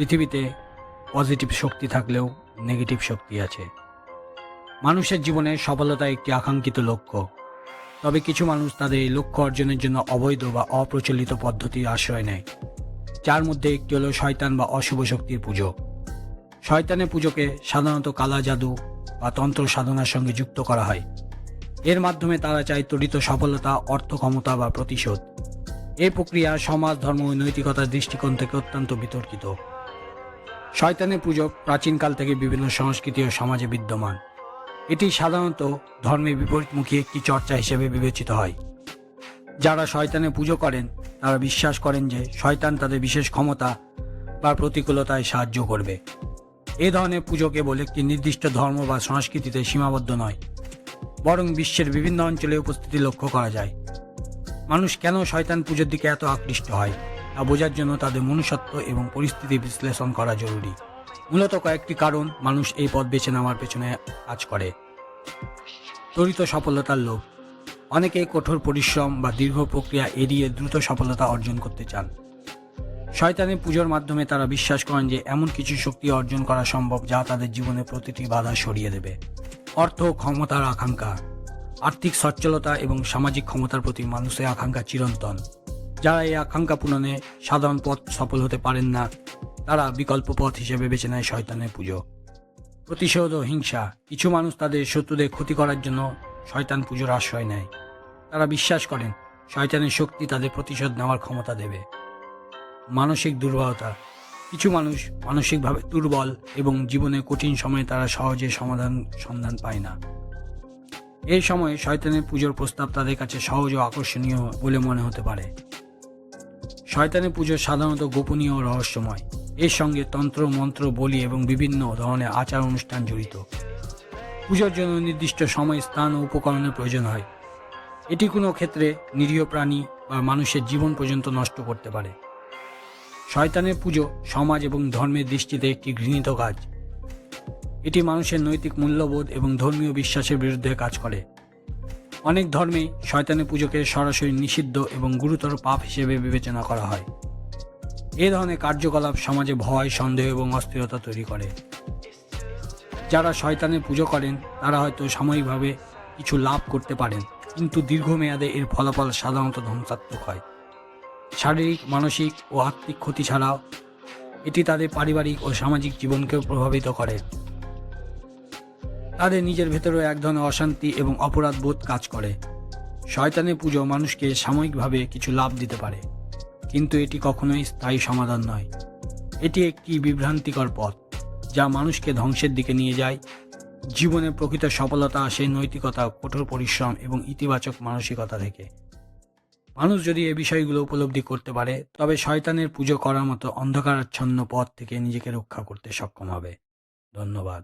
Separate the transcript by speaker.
Speaker 1: পৃথিবীতে পজিটিভ শক্তি থাকলেও নেগেটিভ শক্তি আছে। মানুষের জীবনে সফলতা একটি আকাঙ্ক্ষিত লক্ষ্য, তবে কিছু মানুষ তাদের এই লক্ষ্য অর্জনের জন্য অবৈধ বা অপ্রচলিত পদ্ধতির আশ্রয় নেয়, যার মধ্যে একটি হলো শয়তান বা অশুভ শক্তির পুজো। শয়তানের পুজোকে সাধারণত কালা জাদু বা তন্ত্র সাধনার সঙ্গে যুক্ত করা হয়। এর মাধ্যমে তারা চায় ত্বরিত সফলতা, অর্থ, ক্ষমতা বা প্রতিশোধ। এই প্রক্রিয়া সমাজ, ধর্ম ও নৈতিকতার দৃষ্টিকোণ থেকে অত্যন্ত বিতর্কিত। শয়তানের পুজো প্রাচীনকাল থেকে বিভিন্ন সংস্কৃতি ও সমাজে বিদ্যমান। এটি সাধারণত ধর্মের বিপরীতমুখী একটি চর্চা হিসেবে বিবেচিত হয়। যারা শয়তানের পুজো করেন তারা বিশ্বাস করেন যে শয়তান তাদের বিশেষ ক্ষমতা বা প্রতিকূলতায় সাহায্য করবে। এই ধরনের পুজো কেবল একটি নির্দিষ্ট ধর্ম বা সংস্কৃতিতে সীমাবদ্ধ নয়, বরং বিশ্বের বিভিন্ন অঞ্চলে উপস্থিতি লক্ষ্য করা যায়। মানুষ কেন শয়তান পুজোর দিকে এত আকৃষ্ট হয় তা বোঝার জন্য তাদের মনুষ্যত্ব এবং পরিস্থিতি বিশ্লেষণ করা জরুরি। মূলত কয়েকটি কারণ মানুষ এই পথ বেছে নেওয়ার পেছনে কাজ করে। ত্বরিত সফলতার লোভ। অনেকেই কঠোর পরিশ্রম বা দীর্ঘ প্রক্রিয়া এড়িয়ে দ্রুত সফলতা অর্জন করতে চান। শয়তানের পুজোর মাধ্যমে তারা বিশ্বাস করেন যে এমন কিছু শক্তি অর্জন করা সম্ভব যা তাদের জীবনে প্রতিটি বাধা সরিয়ে দেবে। অর্থ ও ক্ষমতার আকাঙ্ক্ষা। আর্থিক সচ্ছলতা এবং সামাজিক ক্ষমতার প্রতি মানুষের আকাঙ্ক্ষা চিরন্তন। যারা এই আকাঙ্ক্ষা পূরণে সাধারণ পথ সফল হতে পারেন না, তারা বিকল্প পথ হিসেবে বেছে নেয় শয়তানের পুজো। প্রতিশোধ ও হিংসা। কিছু মানুষ তাদের শত্রুদের ক্ষতি করার জন্য শয়তান পুজোর আশ্রয় নেয়। তারা বিশ্বাস করেন শয়তানের শক্তি তাদের প্রতিশোধ নেওয়ার ক্ষমতা দেবে। মানসিক দুর্বলতা। কিছু মানুষ মানসিকভাবে দুর্বল এবং জীবনের কঠিন সময়ে তারা সহজে সন্ধান পায় না। এই সময়ে শয়তানের পুজোর প্রস্তাব তাদের কাছে সহজ ও আকর্ষণীয় বলে মনে হতে পারে। শয়তানের পুজো সাধারণত গোপনীয় ও রহস্যময়। এর সঙ্গে তন্ত্র, মন্ত্র, বলি এবং বিভিন্ন ধরনের আচার অনুষ্ঠান জড়িত। পুজোর জন্য নির্দিষ্ট সময়, স্থান ও উপকরণের প্রয়োজন হয়। এটি কোনো ক্ষেত্রে নিরীহ প্রাণী বা মানুষের জীবন পর্যন্ত নষ্ট করতে পারে। শয়তানের পুজো সমাজ এবং ধর্মের দৃষ্টিতে একটি ঘৃণিত কাজ। এটি মানুষের নৈতিক মূল্যবোধ এবং ধর্মীয় বিশ্বাসের বিরুদ্ধে কাজ করে। অনেক ধর্মেই শয়তানের পুজোকে সরাসরি নিষিদ্ধ এবং গুরুতর পাপ হিসেবে বিবেচনা করা হয়। এই ধরনের কার্যকলাপ সমাজে ভয়, সন্দেহ এবং অস্থিরতা তৈরি করে। যারা শয়তানের পুজো করেন তারা হয়তো সাময়িকভাবে কিছু লাভ করতে পারেন, কিন্তু দীর্ঘমেয়াদে এর ফলাফল সাধারণত ধ্বংসাত্মক হয়। শারীরিক, মানসিক ও আত্মিক ক্ষতি ছাড়াও এটি তাদের পারিবারিক ও সামাজিক জীবনকেও প্রভাবিত করে। তাদের নিজের ভেতরেও এক ধরনের অশান্তি এবং অপরাধ বোধ কাজ করে। শয়তানের পুজো মানুষকে সাময়িকভাবে কিছু লাভ দিতে পারে, কিন্তু এটি কখনোই স্থায়ী সমাধান নয়। এটি একটি বিভ্রান্তিকর পথ যা মানুষকে ধ্বংসের দিকে নিয়ে যায়। জীবনের প্রকৃত সফলতা আসে নৈতিকতা, কঠোর পরিশ্রম এবং ইতিবাচক মানসিকতা থেকে। মানুষ যদি এই বিষয়গুলো উপলব্ধি করতে পারে, তবে শয়তানের পুজো করার মতো অন্ধকারাচ্ছন্ন পথ থেকে নিজেকে রক্ষা করতে সক্ষম হবে। ধন্যবাদ।